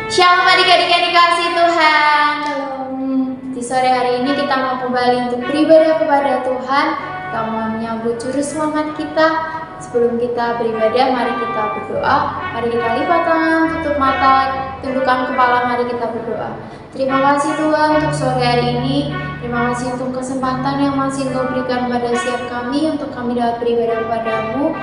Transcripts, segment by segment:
Shalom adik-adik yang dikasih Tuhan. Di sore hari ini kita mau kembali untuk beribadah kepada Tuhan. Kita mau menyambut juru selamat kita. Sebelum kita beribadah, mari kita berdoa. Mari kita lipat tangan, tutup mata, tundukkan kepala, mari kita berdoa. Terima kasih Tuhan untuk sore hari ini. Terima kasih untuk kesempatan yang masih Engkau berikan pada setiap kami untuk kami dapat beribadah kepadamu.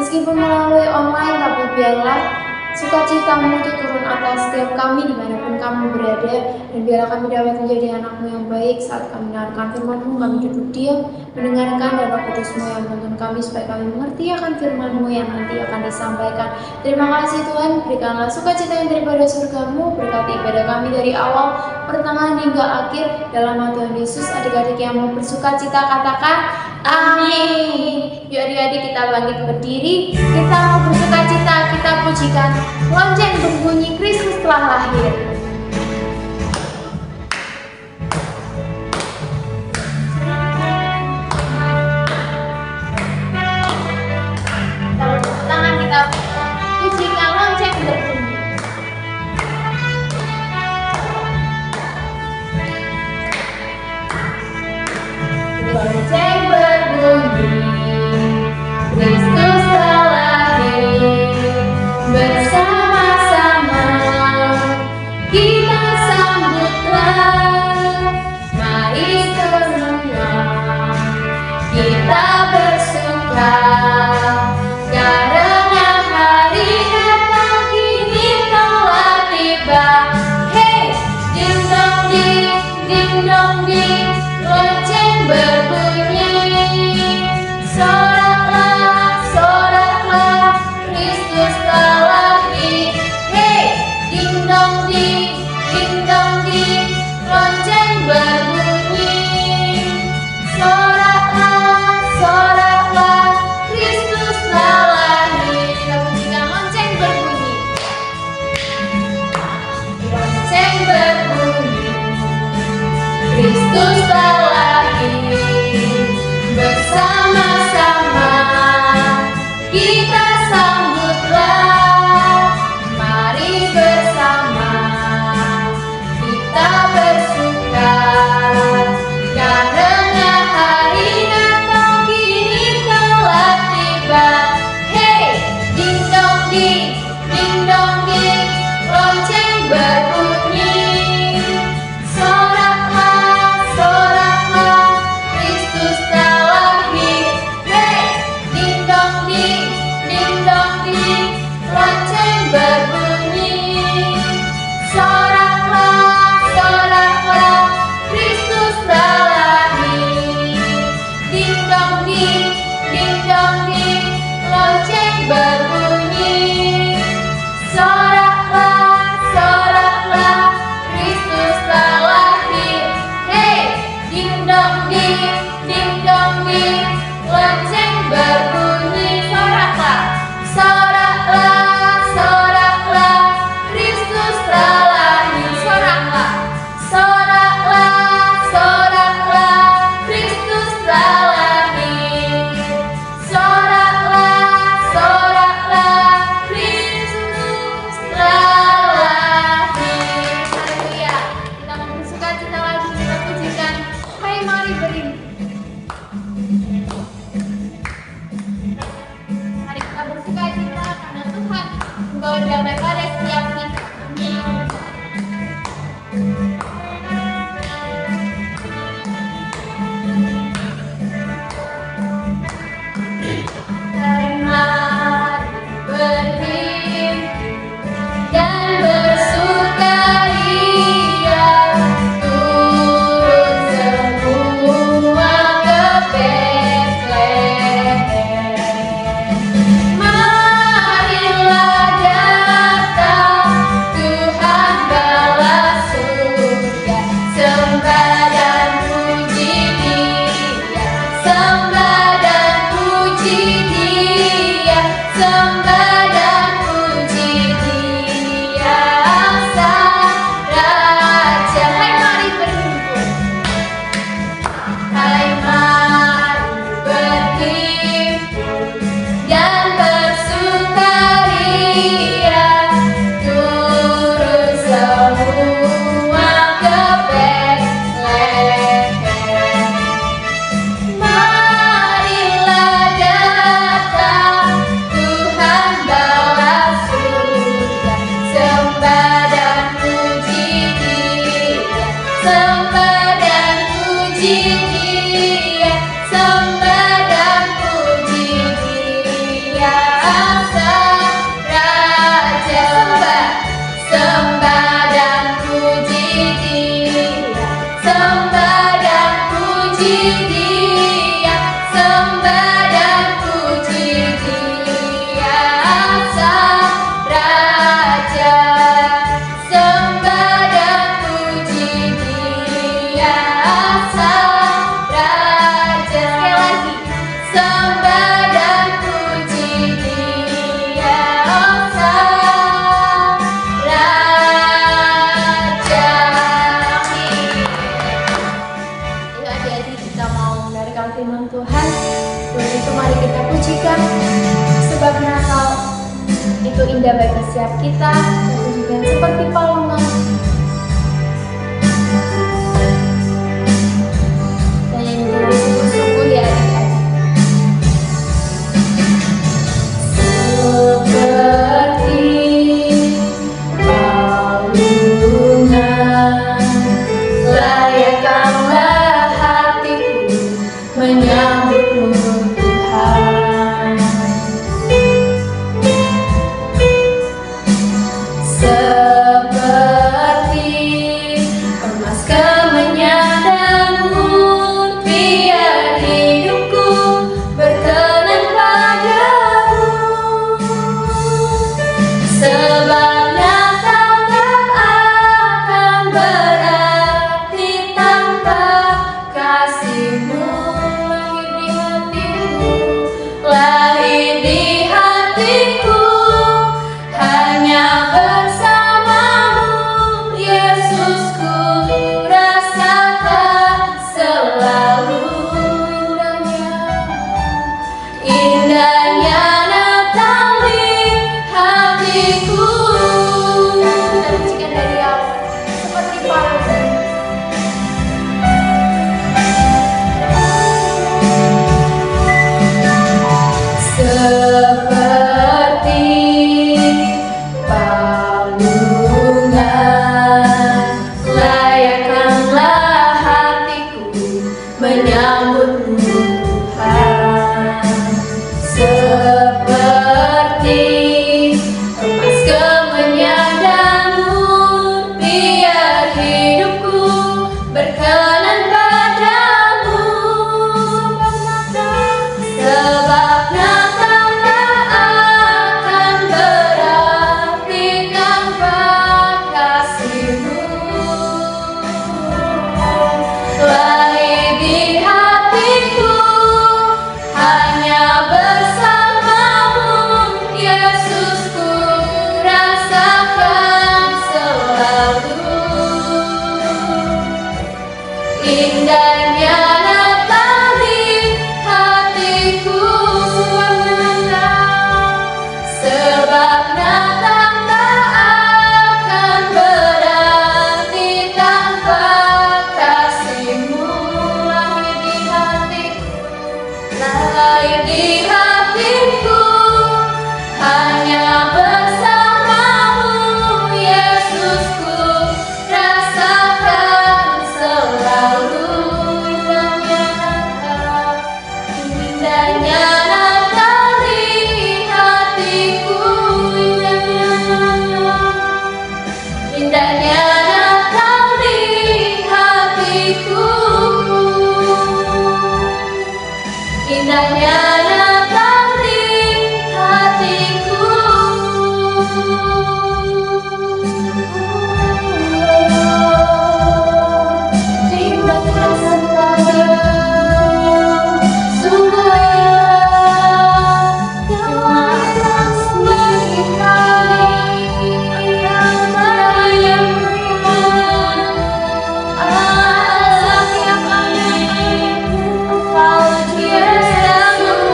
Meskipun melalui online, tapi biarlah sukacitamu itu turun atas setiap kami dimanapun kami berada, dan biarlah kami dapat menjadi anak-Mu yang baik saat kami mendengarkan firman-Mu. Kami duduk diam mendengarkan, dan Roh Kudus-Mu yang menuntun kami supaya kami mengerti akan firman-Mu yang nanti akan disampaikan. Terima kasih Tuhan, berikanlah sukacita yang daripada surga-Mu, berkati ibadah kami dari awal, pertengahan hingga akhir. Dalam nama Tuhan Yesus, adik-adik yang mau bersukacita katakan amin. Yuk adik-adik kita bangkit berdiri, kita mau bersukacita, kita pujikan lonceng berbunyi Kristus telah lahir. Tepuk tangan, kita pujikan lonceng berbunyi. Lonceng berbunyi, Kristus telah lahir. Bersama-sama kita sambutlah, mari semua kita bersuka, karena hari Natal kini telah tiba. Hey, ding dong ding, lonceng berbunyi. Soraklah, soraklah, Kristus telah lahir. Hey, ding dong ding, lonceng berbunyi. Soraklah, soraklah, Kristus telah lahir. Kita pujikan lonceng berbunyi. Lonceng berbunyi, Kristus telah lahir. Bersama-sama kita sambutlah, mari bersama kita bersuka, karena hari Natal kini telah tiba. Hey, ding dong ding, lonceng berbunyi. Soraklah, Dia, sembah dan puji Dia, Sang Raja. Sembah dan puji Dia, sembah dan puji Dia, sembah dan puji Dia, Sang Raja. Sembah dan puji Dia, Sang Raja. Sekali lagi. Sembah dan puji Dia, Sang Raja. Amin. Yuk adik-adik, kita mau mendengarkan firman Tuhan. Untuk itu mari kita pujikan, sebab Natal itu indah bagi setiap kita. Kita pujikan seperti Palungan. Dan yang dulu sungguh-sungguh ya adik-adik. Seperti palungan, layakkanlah hatiku menyambutmu Tuhan. Seperti emas kemenyadanmu, biar hidupku berkenan padamu. Sebab Natal tak akan berarti tanpa kasih-Mu. Lahir di hatiku, hanya bersamamu, Yesusku, rasakan selalu indahnya Natal di hatiku. Kita pujikan dari awal, seperti palungan. Seperti palungan, layakkanlah hatiku menyambutmu Tuhan. Seperti emas kemenyadanmu, biar hidupku berkenan padamu. Sebab Natal tak akan berarti tanpa kasih-Mu. Lahir di hatiku, hanya bersamamu, Yesusku, rasakan selalu indahnya Natal di hatiku. Sebab Natal tak akan berarti tanpa kasih-Mu. Lahir di hatiku, hanya bersamamu, Yesusku, rasakan selalu indahnya Natal. Indahnya Natal di hatiku, indahnya Natal di hatiku, indahnya Natal di hatiku. Terima kasih sungguh Engkau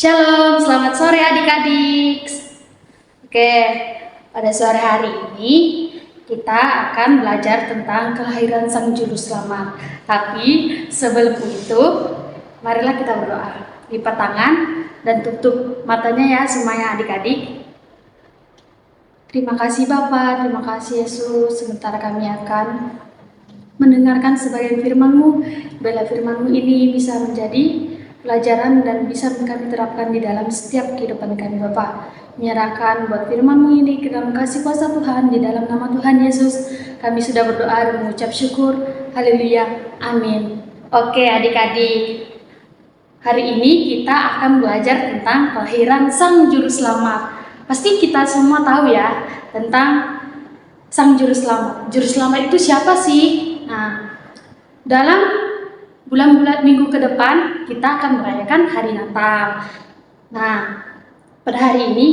Shalom, selamat sore adik-adik. Oke, pada sore hari ini kita akan belajar tentang kelahiran Sang Juru Selamat. Tapi sebelum itu, marilah kita berdoa. Lipat tangan dan tutup matanya ya semuanya adik-adik. Terima kasih Bapa, terima kasih Yesus. Sementara kami akan mendengarkan sebagian firman-Mu, bila firman-Mu ini bisa menjadi pelajaran dan bisa kami terapkan di dalam setiap kehidupan kami Bapa. Menyerahkan buat firman-Mu ini ke dalam kasih kuasa Tuhan, di dalam nama Tuhan Yesus kami sudah berdoa dan mengucap syukur. Haleluya, amin. Oke adik-adik, hari ini kita akan belajar tentang kelahiran Sang Juru Selamat. Pasti kita semua tahu ya tentang Sang Juru Selamat. Juru Selamat itu siapa sih? Nah, dalam bulan-bulan minggu ke depan kita akan merayakan hari Natal. Nah, pada hari ini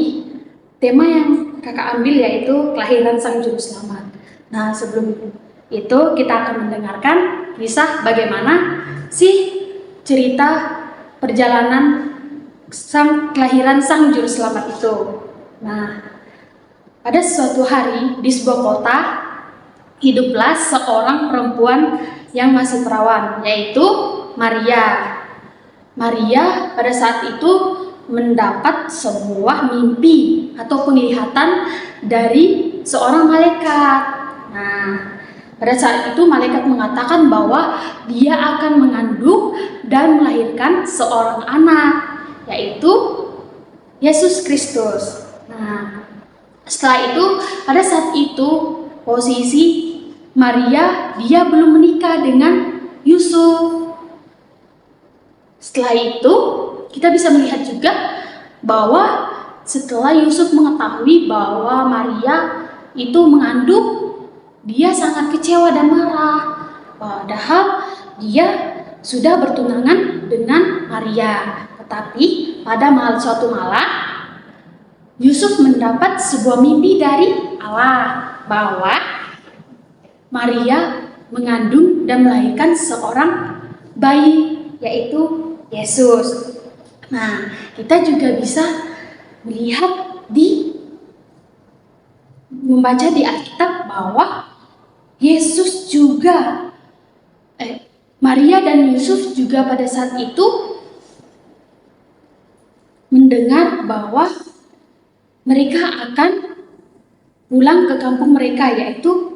tema yang kakak ambil yaitu kelahiran Sang Juru Selamat. Nah, sebelum itu kita akan mendengarkan kisah bagaimana sih cerita perjalanan kelahiran Sang Juru Selamat itu. Nah, pada suatu hari di sebuah kota hiduplah seorang perempuan yang masih perawan, yaitu Maria. Maria pada saat itu mendapat sebuah mimpi atau penglihatan dari seorang malaikat. Nah, pada saat itu malaikat mengatakan bahwa dia akan mengandung dan melahirkan seorang anak, yaitu Yesus Kristus. Nah, setelah itu pada saat itu posisi Maria dia belum menikah dengan Yusuf. Setelah itu kita bisa melihat juga bahwa setelah Yusuf mengetahui bahwa Maria itu mengandung, dia sangat kecewa dan marah. Padahal dia sudah bertunangan dengan Maria. Tetapi pada suatu malam Yusuf mendapat sebuah mimpi dari Allah bahwa Maria mengandung dan melahirkan seorang bayi, yaitu Yesus. Nah, kita juga bisa melihat membaca di Alkitab bahwa Yesus juga Maria dan Yusuf juga pada saat itu mendengar bahwa mereka akan pulang ke kampung mereka, yaitu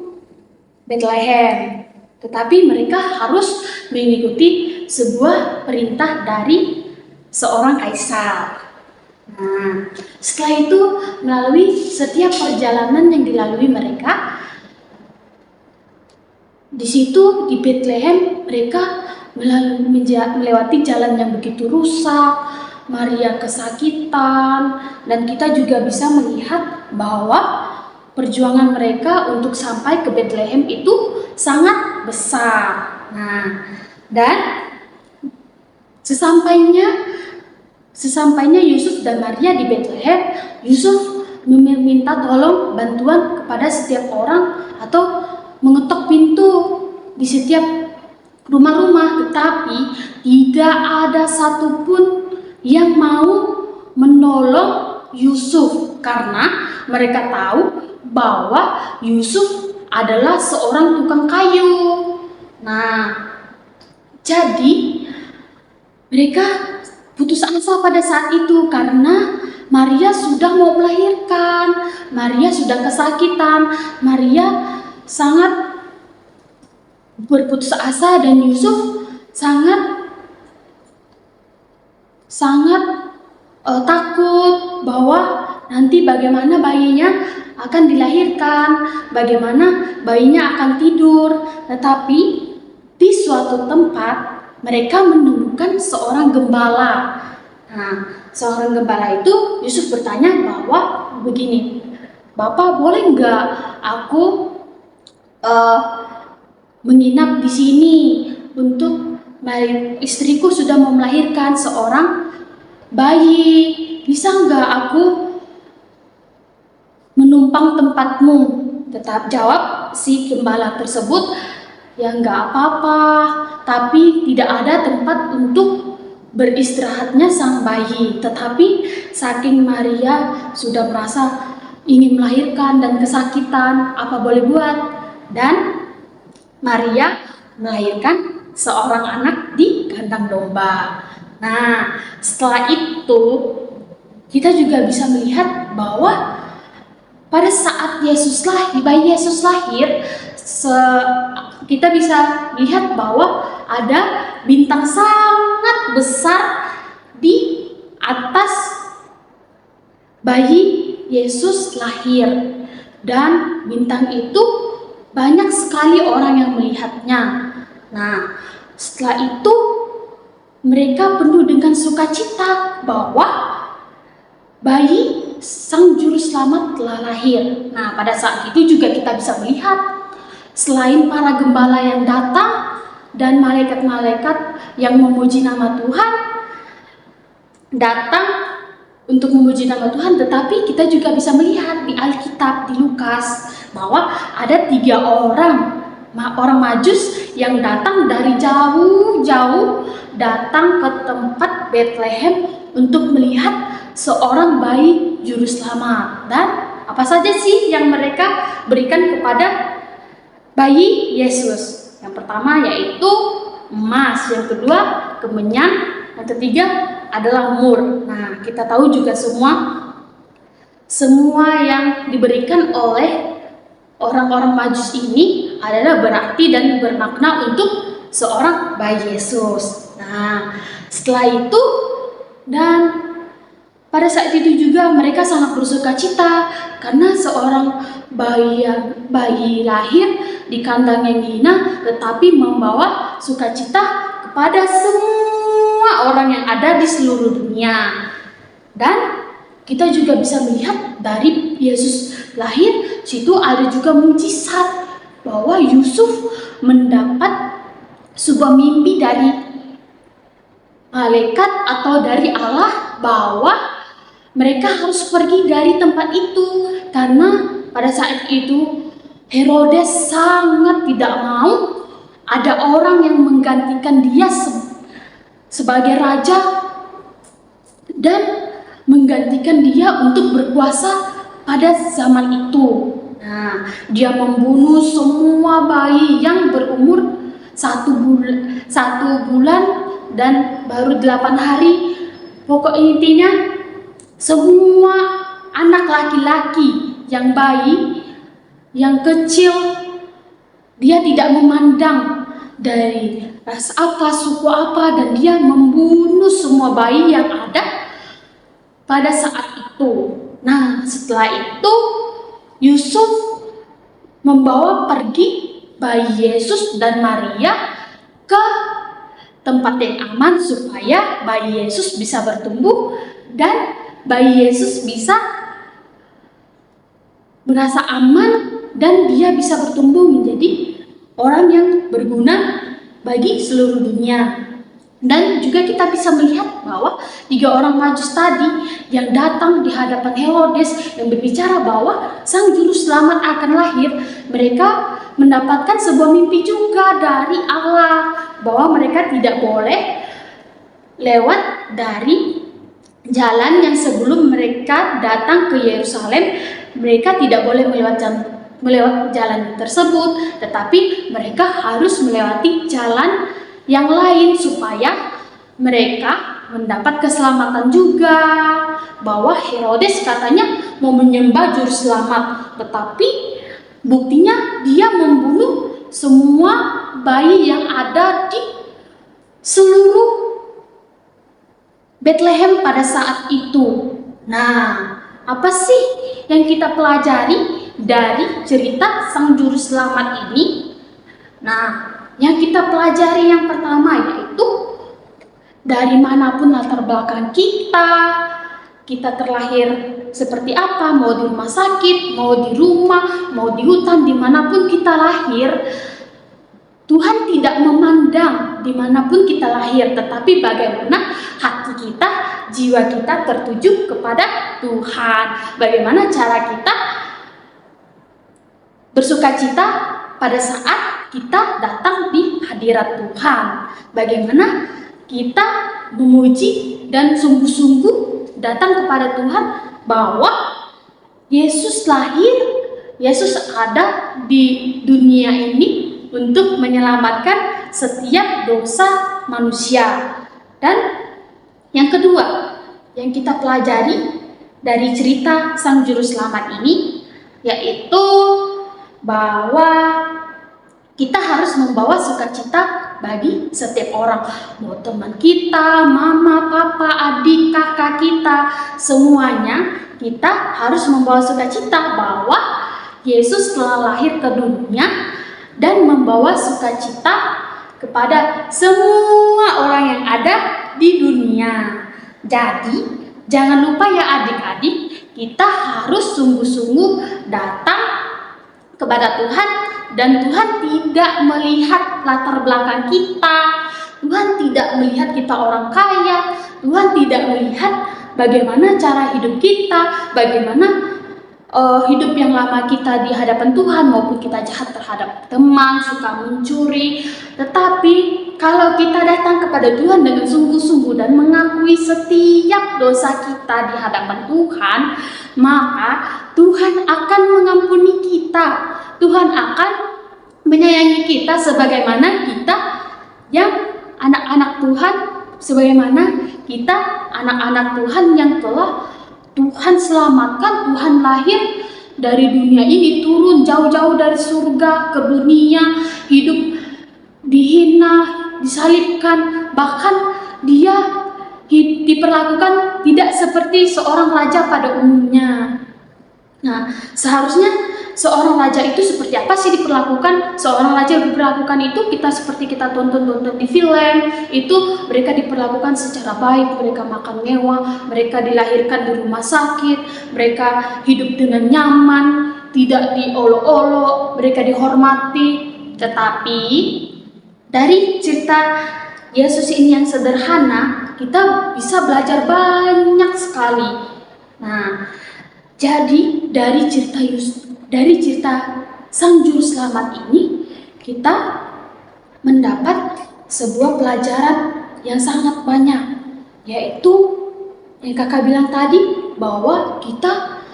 Bethlehem. Tetapi mereka harus mengikuti sebuah perintah dari seorang kaisar. Nah, setelah itu melalui setiap perjalanan yang dilalui mereka, di situ di Bethlehem mereka melewati jalan yang begitu rusak, Maria kesakitan, dan kita juga bisa melihat bahwa perjuangan mereka untuk sampai ke Bethlehem itu sangat besar. Nah, dan sesampainya Yusuf dan Maria di Bethlehem, Yusuf meminta tolong bantuan kepada setiap orang atau mengetok pintu di setiap rumah-rumah, tetapi tidak ada satupun yang mau menolong Yusuf karena mereka tahu bahwa Yusuf adalah seorang tukang kayu. Nah, jadi mereka putus asa pada saat itu karena Maria sudah mau melahirkan, Maria sudah kesakitan, Maria sangat berputus asa dan Yusuf sangat takut bahwa nanti bagaimana bayinya akan dilahirkan, bagaimana bayinya akan tidur. Tetapi di suatu tempat mereka menemukan seorang gembala. Nah, seorang gembala itu Yusuf bertanya bahwa begini, Bapak boleh nggak aku menginap di sini untuk istriku sudah mau melahirkan seorang bayi, bisa nggak aku menumpang tempatmu? Tetap jawab si gembala tersebut, ya nggak apa-apa, tapi tidak ada tempat untuk beristirahatnya sang bayi. Tetapi saking Maria sudah merasa ingin melahirkan dan kesakitan, apa boleh buat? Dan Maria melahirkan seorang anak di kandang domba. Nah, setelah itu kita juga bisa melihat bahwa pada saat bayi Yesus lahir, kita bisa lihat bahwa ada bintang sangat besar di atas bayi Yesus lahir, dan bintang itu banyak sekali orang yang melihatnya. Nah, setelah itu mereka penuh dengan sukacita bahwa bayi Sang Juru Selamat telah lahir. Nah, pada saat itu juga kita bisa melihat selain para gembala yang datang dan malaikat-malaikat yang memuji nama Tuhan datang untuk memuji nama Tuhan, tetapi kita juga bisa melihat di Alkitab, di Lukas, bahwa ada 3 orang Majus yang datang dari jauh-jauh datang ke tempat Bethlehem untuk melihat seorang bayi juru selamat. Dan apa saja sih yang mereka berikan kepada bayi Yesus? Yang pertama yaitu emas, yang kedua kemenyan, yang ketiga adalah mur. Nah, kita tahu juga semua yang diberikan oleh orang-orang Majus ini adalah berarti dan bermakna untuk seorang bayi Yesus. Nah, setelah itu dan pada saat itu juga mereka sangat bersukacita karena seorang bayi lahir di kandang yang hina, tetapi membawa sukacita kepada semua orang yang ada di seluruh dunia. Dan kita juga bisa melihat dari Yesus lahir, situ ada juga mujizat bahwa Yusuf mendapat sebuah mimpi dari malaikat atau dari Allah bahwa mereka harus pergi dari tempat itu karena pada saat itu Herodes sangat tidak mau ada orang yang menggantikan dia sebagai raja dan menggantikan dia untuk berkuasa pada zaman itu. Nah, dia membunuh semua bayi yang berumur 1 bulan dan baru 8 hari. Pokok intinya semua anak laki-laki yang bayi, yang kecil, dia tidak memandang dari ras apa, suku apa, dan dia membunuh semua bayi yang ada pada saat itu. Nah, setelah itu Yusuf membawa pergi bayi Yesus dan Maria ke tempat yang aman supaya bayi Yesus bisa bertumbuh dan bayi Yesus bisa merasa aman dan dia bisa bertumbuh menjadi orang yang berguna bagi seluruh dunia. Dan juga kita bisa melihat bahwa 3 orang Majus tadi yang datang di hadapan Herodes yang berbicara bahwa Sang Juru Selamat akan lahir, mereka mendapatkan sebuah mimpi juga dari Allah bahwa mereka tidak boleh lewat dari jalan yang sebelum mereka datang ke Yerusalem. Mereka tidak boleh melewati jalan tersebut, tetapi mereka harus melewati jalan yang lain supaya mereka mendapat keselamatan juga. Bahwa Herodes katanya mau menyembah Juru Selamat, tetapi buktinya dia membunuh semua bayi yang ada di seluruh Bethlehem pada saat itu. Nah, apa sih yang kita pelajari dari cerita Sang Juru Selamat ini? Nah, yang kita pelajari yang pertama yaitu dari manapun latar belakang kita terlahir seperti apa, mau di rumah sakit, mau di rumah, mau di hutan, dimanapun kita lahir, Tuhan tidak memandang dimanapun kita lahir, tetapi bagaimana hati kita, jiwa kita tertuju kepada Tuhan. Bagaimana cara kita bersukacita pada saat kita datang di hadirat Tuhan. Bagaimana kita memuji dan sungguh-sungguh datang kepada Tuhan bahwa Yesus lahir, Yesus ada di dunia ini untuk menyelamatkan setiap dosa manusia. Dan yang kedua yang kita pelajari dari cerita Sang Juru Selamat ini yaitu bahwa kita harus membawa sukacita bagi setiap orang, mau teman kita, mama, papa, adik, kakak kita, semuanya kita harus membawa sukacita bahwa Yesus telah lahir ke dunia dan membawa sukacita kepada semua orang yang ada di dunia. Jadi, jangan lupa ya adik-adik, kita harus sungguh-sungguh datang kepada Tuhan dan Tuhan tidak melihat latar belakang kita. Tuhan tidak melihat kita orang kaya. Tuhan tidak melihat bagaimana cara hidup kita, bagaimana hidup yang lama kita di hadapan Tuhan, maupun kita jahat terhadap teman, suka mencuri. Tetapi kalau kita datang kepada Tuhan dengan sungguh-sungguh dan mengakui setiap dosa kita di hadapan Tuhan, maka Tuhan akan mengampuni kita. Tuhan akan menyayangi kita sebagaimana kita yang anak-anak Tuhan, sebagaimana kita anak-anak Tuhan yang telah Tuhan selamatkan. Tuhan lahir dari dunia ini, turun jauh-jauh dari surga ke dunia, hidup dihina, disalibkan, bahkan dia diperlakukan tidak seperti seorang raja pada umumnya. Nah, seharusnya seorang raja itu seperti apa sih diperlakukan? Seorang raja diperlakukan itu seperti kita tonton di film, itu mereka diperlakukan secara baik, mereka makan mewah, mereka dilahirkan di rumah sakit, mereka hidup dengan nyaman, tidak diolok-olok, mereka dihormati. Tetapi dari cerita Yesus ini yang sederhana, kita bisa belajar banyak sekali. Nah, jadi dari cerita Sang Juru Selamat ini kita mendapat sebuah pelajaran yang sangat banyak, yaitu yang kakak bilang tadi, bahwa kita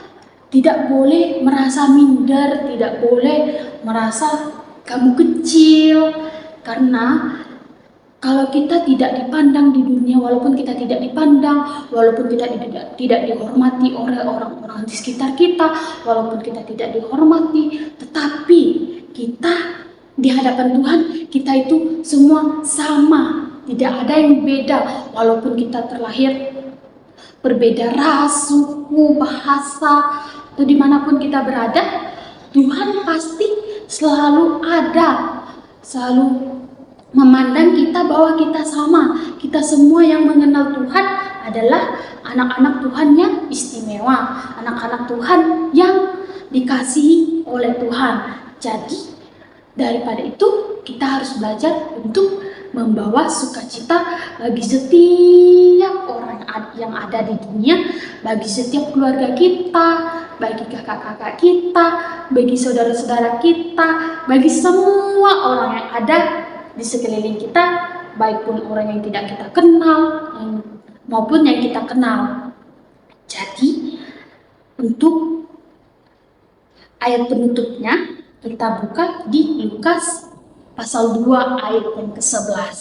tidak boleh merasa minder, tidak boleh merasa kamu kecil, karena kalau kita tidak dipandang di dunia, walaupun kita tidak dipandang, walaupun kita tidak dihormati oleh orang-orang di sekitar kita, walaupun kita tidak dihormati, tetapi kita di hadapan Tuhan, kita itu semua sama, tidak ada yang beda. Walaupun kita terlahir berbeda ras, suku, bahasa, atau dimanapun kita berada, Tuhan pasti selalu ada, selalu memandang kita bahwa kita sama. Kita semua yang mengenal Tuhan adalah anak-anak Tuhan yang istimewa, anak-anak Tuhan yang dikasihi oleh Tuhan. Jadi daripada itu kita harus belajar untuk membawa sukacita bagi setiap orang yang ada di dunia, bagi setiap keluarga kita, bagi kakak-kakak kita, bagi saudara-saudara kita, bagi semua orang yang ada di sekeliling kita, baik pun orang yang tidak kita kenal maupun yang kita kenal. Jadi untuk ayat penutupnya kita buka di Lukas pasal 2 ayat yang ke-11.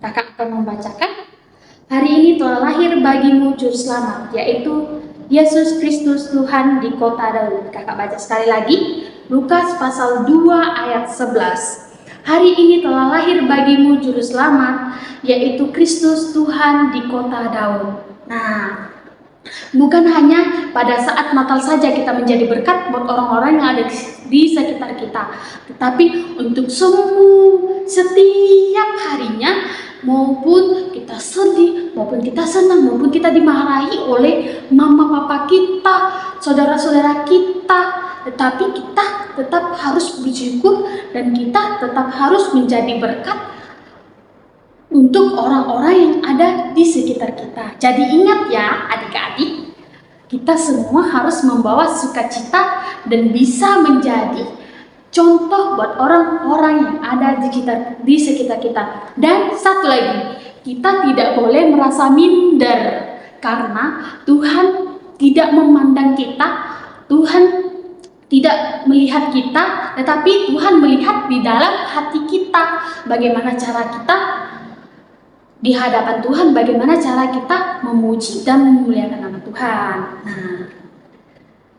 Kakak akan membacakan. Hari ini telah lahir bagimu Juru Selamat, yaitu Yesus Kristus Tuhan di kota Daud. Kakak baca sekali lagi, Lukas pasal 2 ayat 11. Hari ini telah lahir bagimu Juru Selamat, yaitu Kristus Tuhan di kota Daud. Nah, bukan hanya pada saat Natal saja kita menjadi berkat buat orang-orang yang ada di sekitar kita, tetapi untuk setiap harinya, maupun kita sedih, maupun kita senang, maupun kita dimarahi oleh mama papa kita, saudara-saudara kita, tetapi kita tetap harus bersyukur dan kita tetap harus menjadi berkat untuk orang-orang yang ada di sekitar kita. Jadi ingat ya adik-adik, kita semua harus membawa sukacita dan bisa menjadi contoh buat orang-orang yang ada di sekitar kita. Dan satu lagi, kita tidak boleh merasa minder karena Tuhan tidak memandang kita, Tuhan tidak melihat kita, tetapi Tuhan melihat di dalam hati kita. Bagaimana cara kita di hadapan Tuhan, bagaimana cara kita memuji dan memuliakan nama Tuhan. Nah,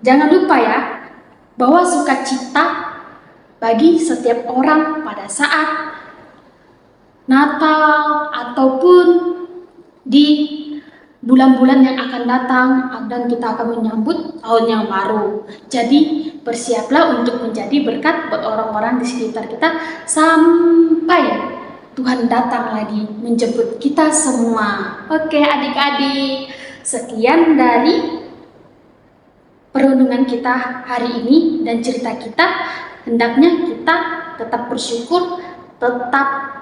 jangan lupa ya, bahwa sukacita bagi setiap orang pada saat Natal ataupun di bulan-bulan yang akan datang dan kita akan menyambut tahun yang baru. Jadi bersiaplah untuk menjadi berkat buat orang-orang di sekitar kita sampai Tuhan datang lagi menjemput kita semua. Oke adik-adik, sekian dari perenungan kita hari ini dan cerita kita. Hendaknya kita tetap bersyukur, tetap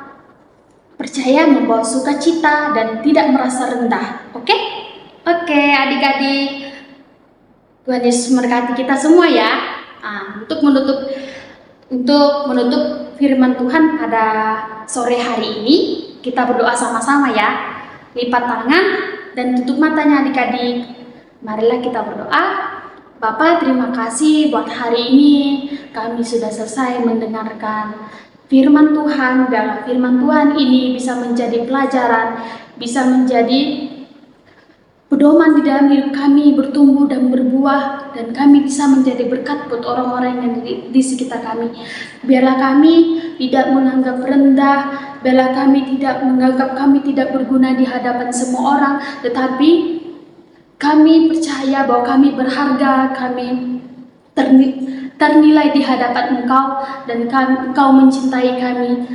percaya, membawa sukacita dan tidak merasa rendah. Oke adik-adik, Tuhan Yesus memberkati kita semua ya. Untuk menutup firman Tuhan pada sore hari ini, kita berdoa sama-sama ya. Lipat tangan dan tutup matanya adik-adik. Marilah kita berdoa. Bapa, terima kasih buat hari ini kami sudah selesai mendengarkan firman Tuhan. Biarlah firman Tuhan ini bisa menjadi pelajaran, bisa menjadi pedoman di dalam hidup kami, bertumbuh dan berbuah, dan kami bisa menjadi berkat buat orang-orang yang di sekitar kami. Biarlah kami tidak menganggap rendah, biarlah kami tidak menganggap kami tidak berguna di hadapan semua orang, tetapi kami percaya bahwa kami berharga, kami ternilai di hadapan Engkau, dan Engkau mencintai kami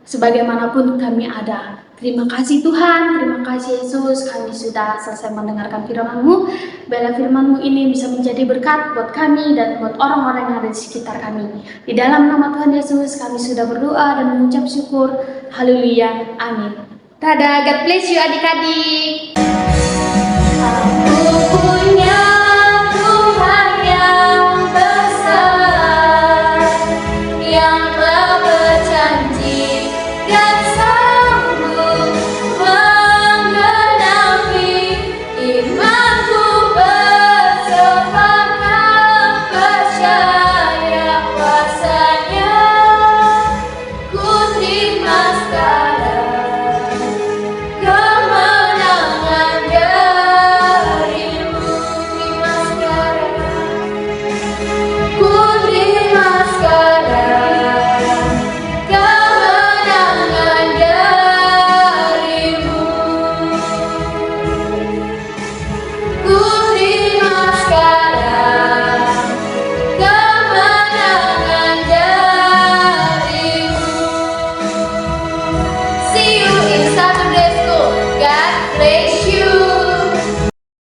sebagaimanapun kami ada. Terima kasih Tuhan, terima kasih Yesus, kami sudah selesai mendengarkan firman-Mu. Biarlah firman-Mu ini bisa menjadi berkat buat kami dan buat orang-orang yang ada di sekitar kami. Di dalam nama Tuhan Yesus kami sudah berdoa dan mengucap syukur. Haleluya, amin. Dadah, God bless you adik-adik.